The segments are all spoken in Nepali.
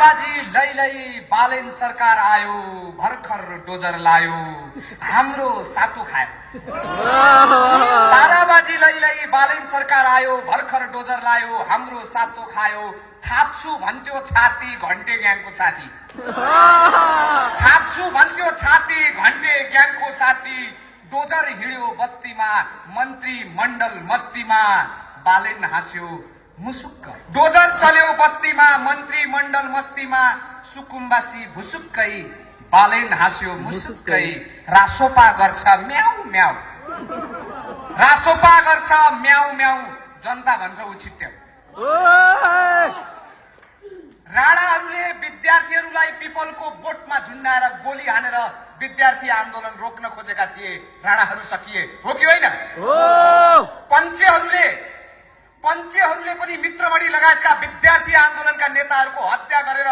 ताराबाजी लैलै बालेन सरकार आयो, भर्खर डोजर लायो, हाम्रो सातो खायो। ताराबाजी लैलै बालेन सरकार आयो, भर्खर डोजर लायो, हाम्रो सातो खायो। थाप्छु भन्थ्यो छाती घन्टे ग्याङको साथी, थाप्छु भन्थ्यो छाती घन्टे ग्याङको साथी। डोजर हिँड्यो बस्तीमा, मन्त्री मण्डल मस्तीमा, बालेन हाँस्यो मुसुक्क। डोजर चल्यो बस्तीमा, मन्त्री मण्डल मस्तीमा, सुकुम्बासी भुसुक्कै, बालेन हाँस्यो मुसुक्कै। रासोपा गर्छ म्याउ म्याउ, रासोपा गर्छ म्याउ म्याउ, जनता भन्छ उछिट्याउ। राणाहरूले विद्यार्थीहरूलाई पिपलको बोटमा झुन्डाएर गोली हानेर विद्यार्थी आन्दोलन रोक्न खोजेका थिए। राणाहरू सकिए, हो कि होइन? पञ्चेहरूले पनि मित्रमणि लगायतका विद्यार्थी आन्दोलनका नेताहरूको हत्या गरेर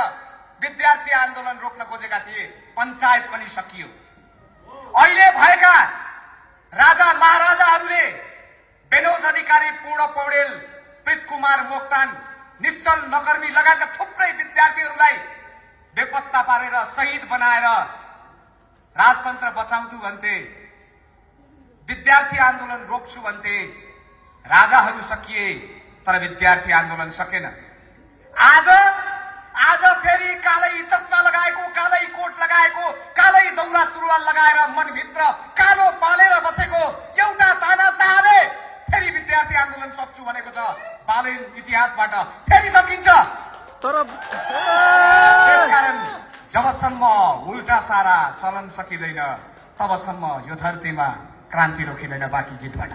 विद्यार्थी आन्दोलन रोक्न खोजेका थिए। पञ्चायत पनि सकियो। अहिले भएका राजा महाराजाहरूले बेनोज अधिकारी, पूर्ण पौडेल, प्रीतकुमार मोक्तान, निश्चल नकर्मी लगायतका थुप्रै विद्यार्थीहरूलाई बेपत्ता पारेर शहीद बनाएर राजतन्त्र बचाउँछु भन्थे, विद्यार्थी आन्दोलन रोक्छु भन्थे। राजाहरू सकिए तर विद्यार्थी आन्दोलन सकेन। आज फेरि कालै चस्मा लगाएको, कालै कोट लगाएको, कालै दौरा सुरुवाल लगाएर मनभित्र कालो पालेर बसेको एउटा तानाशाहले फेरि विद्यार्थी आन्दोलन सक्छु भनेको छ। बालेन इतिहासबाट फेरि सकिन्छ। त्यसकारण जबसम्म उल्टा सारा चलन सकिँदैन तबसम्म यो धरतीमा क्रान्ति रोकिँदैन। बाँकी गीतबाट